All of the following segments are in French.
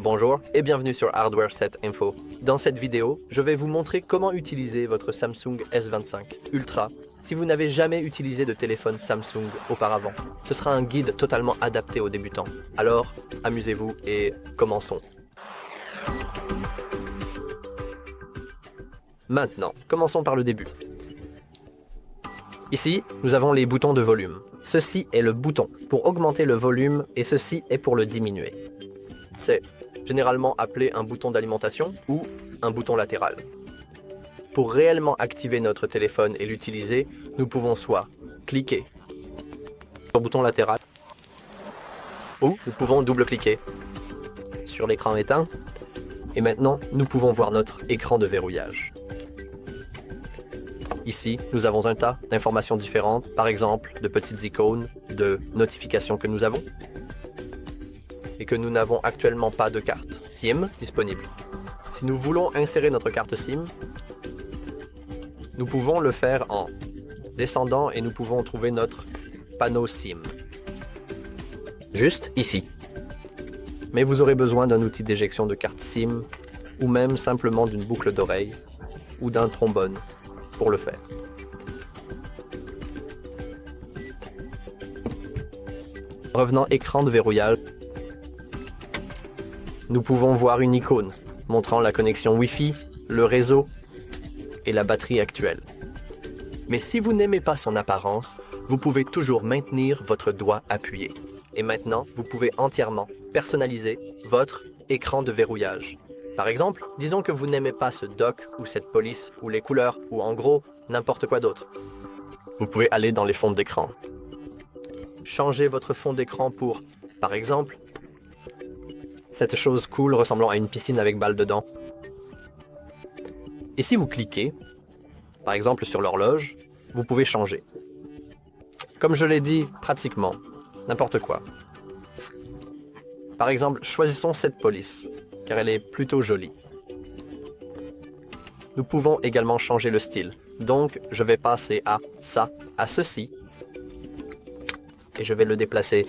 Bonjour et bienvenue sur Hardware Set Info. Dans cette vidéo, je vais vous montrer comment utiliser votre Samsung S25 Ultra si vous n'avez jamais utilisé de téléphone Samsung auparavant. Ce sera un guide totalement adapté aux débutants. Alors, amusez-vous et commençons. Maintenant, commençons par le début. Ici, nous avons les boutons de volume. Ceci est le bouton pour augmenter le volume et ceci est pour le diminuer. C'est généralement appelé un bouton d'alimentation ou un bouton latéral. Pour réellement activer notre téléphone et l'utiliser, nous pouvons soit cliquer sur le bouton latéral ou nous pouvons double-cliquer sur l'écran éteint et maintenant nous pouvons voir notre écran de verrouillage. Ici, nous avons un tas d'informations différentes, par exemple de petites icônes de notifications que nous avons et que nous n'avons actuellement pas de carte SIM disponible. Si nous voulons insérer notre carte SIM, nous pouvons le faire en descendant et nous pouvons trouver notre panneau SIM. Juste ici. Mais vous aurez besoin d'un outil d'éjection de carte SIM ou même simplement d'une boucle d'oreille ou d'un trombone pour le faire. Revenant écran de verrouillage, nous pouvons voir une icône montrant la connexion Wi-Fi, le réseau et la batterie actuelle. Mais si vous n'aimez pas son apparence, vous pouvez toujours maintenir votre doigt appuyé. Et maintenant, vous pouvez entièrement personnaliser votre écran de verrouillage. Par exemple, disons que vous n'aimez pas ce dock ou cette police ou les couleurs ou en gros, n'importe quoi d'autre. Vous pouvez aller dans les fonds d'écran. Changez votre fond d'écran pour, par exemple, cette chose cool ressemblant à une piscine avec balle dedans. Et si vous cliquez, par exemple sur l'horloge, vous pouvez changer. Comme je l'ai dit, pratiquement, n'importe quoi. Par exemple, choisissons cette police, car elle est plutôt jolie. Nous pouvons également changer le style. Donc, je vais passer à ça, à ceci, et je vais le déplacer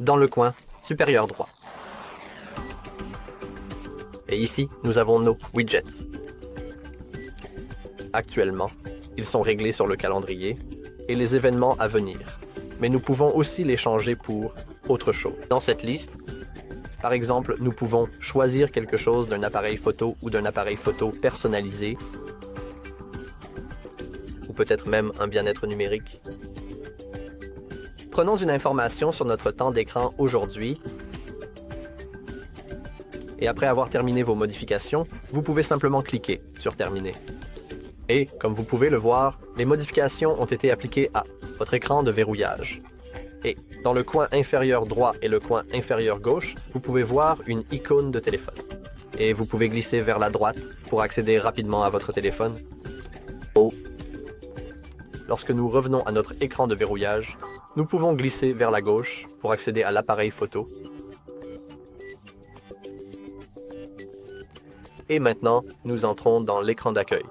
dans le coin supérieur droit. Et ici, nous avons nos widgets. Actuellement, ils sont réglés sur le calendrier et les événements à venir. Mais nous pouvons aussi les changer pour autre chose. Dans cette liste, par exemple, nous pouvons choisir quelque chose d'un appareil photo ou d'un appareil photo personnalisé, ou peut-être même un bien-être numérique. Prenons une information sur notre temps d'écran aujourd'hui. Et après avoir terminé vos modifications, vous pouvez simplement cliquer sur Terminer. Et, comme vous pouvez le voir, les modifications ont été appliquées à votre écran de verrouillage. Et dans le coin inférieur droit et le coin inférieur gauche, vous pouvez voir une icône de téléphone. Et vous pouvez glisser vers la droite pour accéder rapidement à votre téléphone. Lorsque nous revenons à notre écran de verrouillage, nous pouvons glisser vers la gauche pour accéder à l'appareil photo. Et maintenant, nous entrons dans l'écran d'accueil.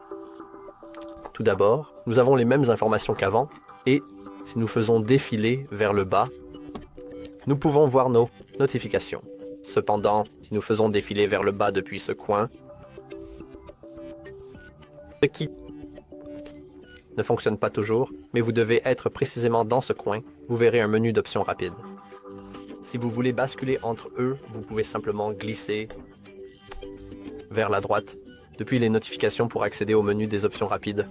Tout d'abord, nous avons les mêmes informations qu'avant, et si nous faisons défiler vers le bas, nous pouvons voir nos notifications. Cependant, si nous faisons défiler vers le bas depuis ce coin, ce qui ne fonctionne pas toujours, mais vous devez être précisément dans ce coin, vous verrez un menu d'options rapides. Si vous voulez basculer entre eux, vous pouvez simplement glisser vers la droite, depuis les notifications pour accéder au menu des options rapides.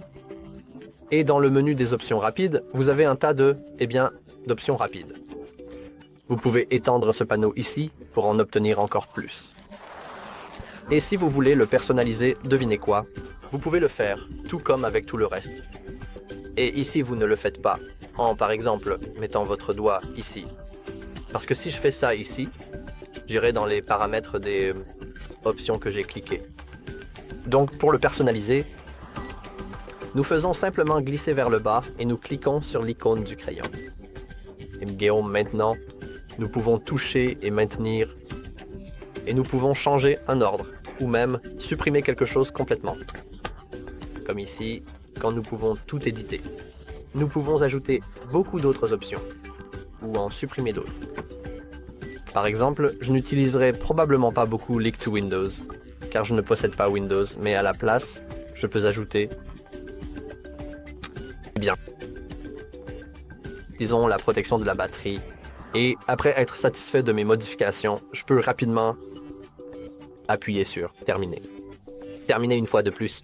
Et dans le menu des options rapides, vous avez un tas d'options rapides. Vous pouvez étendre ce panneau ici pour en obtenir encore plus. Et si vous voulez le personnaliser, devinez quoi? Vous pouvez le faire, tout comme avec tout le reste. Et ici, vous ne le faites pas, en par exemple mettant votre doigt ici. Parce que si je fais ça ici, j'irai dans les paramètres des options que j'ai cliquées. Donc pour le personnaliser, nous faisons simplement glisser vers le bas et nous cliquons sur l'icône du crayon. Et Guillaume, maintenant, nous pouvons toucher et maintenir et nous pouvons changer un ordre ou même supprimer quelque chose complètement. Comme ici, quand nous pouvons tout éditer. Nous pouvons ajouter beaucoup d'autres options ou en supprimer d'autres. Par exemple, je n'utiliserai probablement pas beaucoup Leak to Windows, car je ne possède pas Windows, mais à la place, je peux ajouter, bien, disons la protection de la batterie, et après être satisfait de mes modifications, je peux rapidement appuyer sur Terminer. Terminer une fois de plus.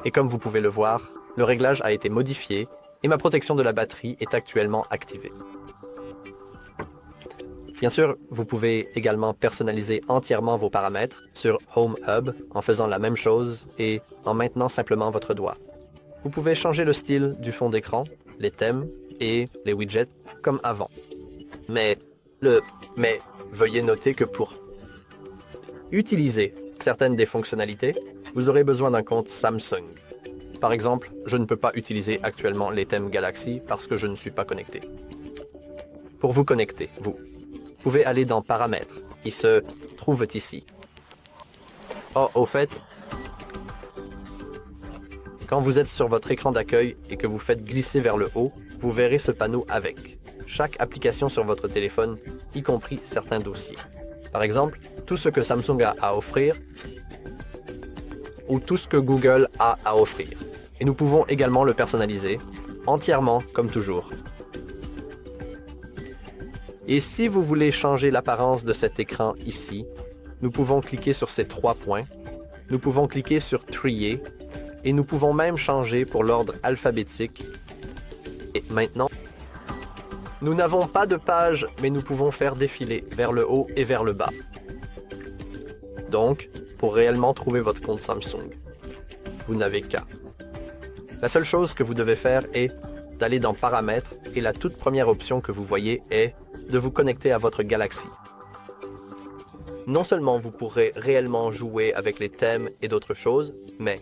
Et comme vous pouvez le voir, le réglage a été modifié et ma protection de la batterie est actuellement activée. Bien sûr, vous pouvez également personnaliser entièrement vos paramètres sur Home Hub en faisant la même chose et en maintenant simplement votre doigt. Vous pouvez changer le style du fond d'écran, les thèmes et les widgets comme avant. Mais veuillez noter que pour utiliser certaines des fonctionnalités, vous aurez besoin d'un compte Samsung. Par exemple, je ne peux pas utiliser actuellement les thèmes Galaxy parce que je ne suis pas connecté. Pour vous connecter, vous pouvez aller dans Paramètres, qui se trouve ici. Oh, au fait, quand vous êtes sur votre écran d'accueil et que vous faites glisser vers le haut, vous verrez ce panneau avec chaque application sur votre téléphone, y compris certains dossiers. Par exemple, tout ce que Samsung a à offrir ou tout ce que Google a à offrir. Et nous pouvons également le personnaliser entièrement comme toujours. Et si vous voulez changer l'apparence de cet écran ici, nous pouvons cliquer sur ces 3 points, nous pouvons cliquer sur Trier et nous pouvons même changer pour l'ordre alphabétique. Et maintenant, nous n'avons pas de page, mais nous pouvons faire défiler vers le haut et vers le bas. Donc, pour réellement trouver votre compte Samsung, vous n'avez qu'à. La seule chose que vous devez faire est d'aller dans Paramètres et la toute première option que vous voyez est de vous connecter à votre Galaxy. Non seulement vous pourrez réellement jouer avec les thèmes et d'autres choses, mais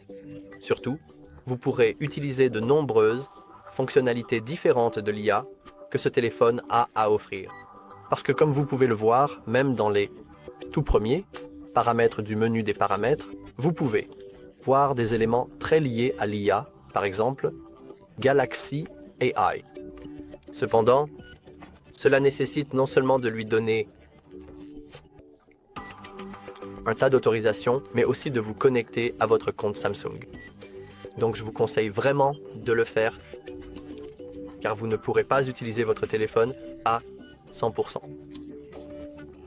surtout, vous pourrez utiliser de nombreuses fonctionnalités différentes de l'IA que ce téléphone a à offrir. Parce que comme vous pouvez le voir, même dans les tout premiers paramètres du menu des paramètres, vous pouvez voir des éléments très liés à l'IA, par exemple Galaxy AI. Cependant, cela nécessite non seulement de lui donner un tas d'autorisations, mais aussi de vous connecter à votre compte Samsung. Donc je vous conseille vraiment de le faire, car vous ne pourrez pas utiliser votre téléphone à 100%.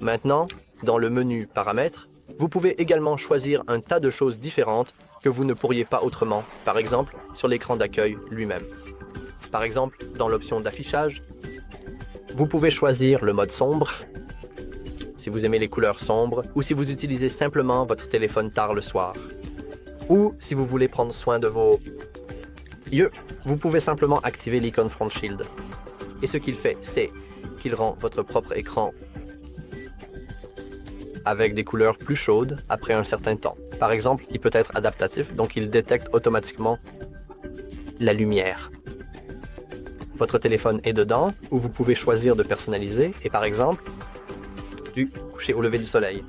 Maintenant, dans le menu Paramètres, vous pouvez également choisir un tas de choses différentes que vous ne pourriez pas autrement, par exemple sur l'écran d'accueil lui-même. Par exemple, dans l'option d'affichage, vous pouvez choisir le mode sombre, si vous aimez les couleurs sombres, ou si vous utilisez simplement votre téléphone tard le soir. Ou si vous voulez prendre soin de vos yeux, vous pouvez simplement activer l'icône Front Shield. Et ce qu'il fait, c'est qu'il rend votre propre écran avec des couleurs plus chaudes après un certain temps. Par exemple, il peut être adaptatif, donc il détecte automatiquement la lumière. Votre téléphone est dedans, ou vous pouvez choisir de personnaliser, et par exemple, du coucher au lever du soleil.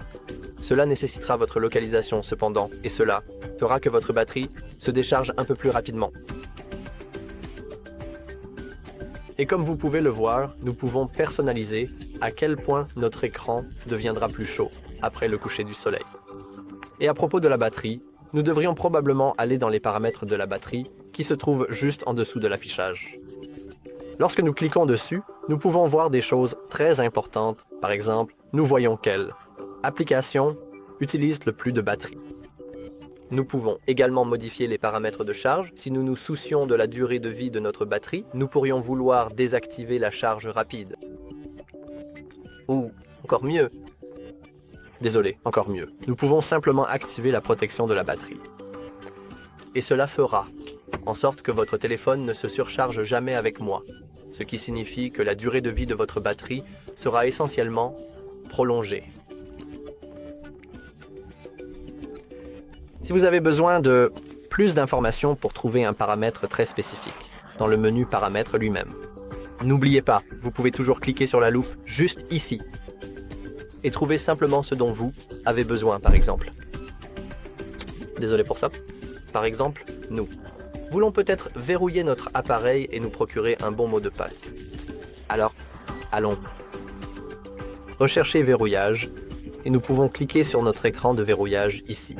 Cela nécessitera votre localisation cependant, et cela fera que votre batterie se décharge un peu plus rapidement. Et comme vous pouvez le voir, nous pouvons personnaliser à quel point notre écran deviendra plus chaud après le coucher du soleil. Et à propos de la batterie, nous devrions probablement aller dans les paramètres de la batterie qui se trouvent juste en dessous de l'affichage. Lorsque nous cliquons dessus, nous pouvons voir des choses très importantes. Par exemple, nous voyons quelle application utilise le plus de batterie. Nous pouvons également modifier les paramètres de charge. Si nous nous soucions de la durée de vie de notre batterie, nous pourrions vouloir désactiver la charge rapide. Ou, encore mieux, nous pouvons simplement activer la protection de la batterie. Et cela fera en sorte que votre téléphone ne se surcharge jamais avec moi, ce qui signifie que la durée de vie de votre batterie sera essentiellement prolongée. Si vous avez besoin de plus d'informations pour trouver un paramètre très spécifique, dans le menu Paramètres lui-même, n'oubliez pas, vous pouvez toujours cliquer sur la loupe juste ici et trouver simplement ce dont vous avez besoin, par exemple. Désolé pour ça. Par exemple, nous voulons peut-être verrouiller notre appareil et nous procurer un bon mot de passe. Alors, allons recherchez verrouillage et nous pouvons cliquer sur notre écran de verrouillage ici.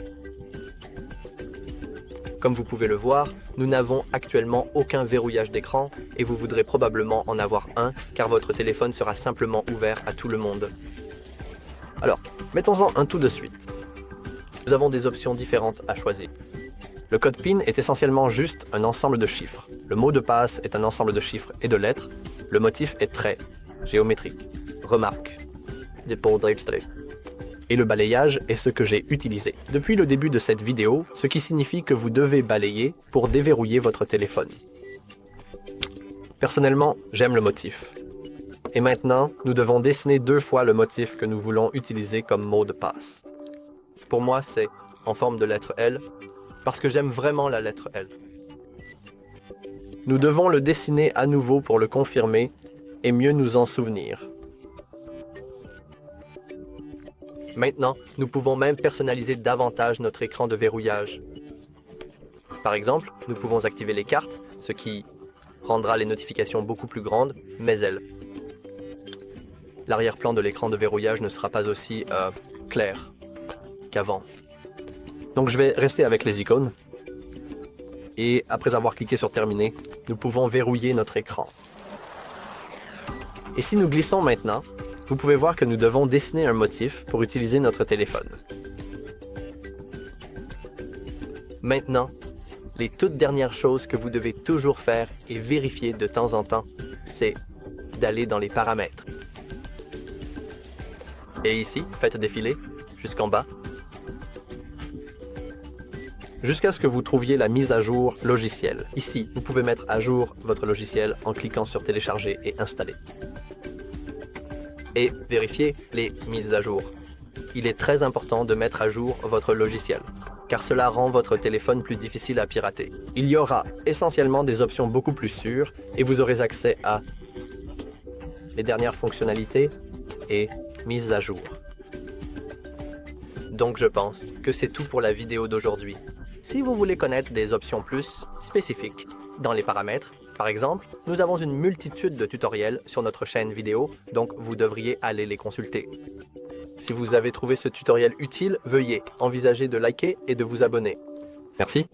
Comme vous pouvez le voir, nous n'avons actuellement aucun verrouillage d'écran et vous voudrez probablement en avoir un car votre téléphone sera simplement ouvert à tout le monde. Alors, mettons-en un tout de suite. Nous avons des options différentes à choisir. Le code PIN est essentiellement juste un ensemble de chiffres. Le mot de passe est un ensemble de chiffres et de lettres. Le motif est trait, géométrique, remarque, et le balayage est ce que j'ai utilisé depuis le début de cette vidéo, ce qui signifie que vous devez balayer pour déverrouiller votre téléphone. Personnellement, j'aime le motif. Et maintenant, nous devons dessiner 2 fois le motif que nous voulons utiliser comme mot de passe. Pour moi, c'est en forme de lettre L, parce que j'aime vraiment la lettre L. Nous devons le dessiner à nouveau pour le confirmer et mieux nous en souvenir. Maintenant, nous pouvons même personnaliser davantage notre écran de verrouillage. Par exemple, nous pouvons activer les cartes, ce qui rendra les notifications beaucoup plus grandes, mais elles. L'arrière-plan de l'écran de verrouillage ne sera pas aussi clair qu'avant. Donc je vais rester avec les icônes. Et après avoir cliqué sur terminer, nous pouvons verrouiller notre écran. Et si nous glissons maintenant, vous pouvez voir que nous devons dessiner un motif pour utiliser notre téléphone. Maintenant, les toutes dernières choses que vous devez toujours faire et vérifier de temps en temps, c'est d'aller dans les paramètres. Et ici, faites défiler jusqu'en bas, jusqu'à ce que vous trouviez la mise à jour logiciel. Ici, vous pouvez mettre à jour votre logiciel en cliquant sur télécharger et installer. Et vérifiez les mises à jour. Il est très important de mettre à jour votre logiciel, car cela rend votre téléphone plus difficile à pirater. Il y aura essentiellement des options beaucoup plus sûres et vous aurez accès à les dernières fonctionnalités et mises à jour. Donc je pense que c'est tout pour la vidéo d'aujourd'hui. Si vous voulez connaître des options plus spécifiques dans les paramètres, par exemple, nous avons une multitude de tutoriels sur notre chaîne vidéo, donc vous devriez aller les consulter. Si vous avez trouvé ce tutoriel utile, veuillez envisager de liker et de vous abonner. Merci.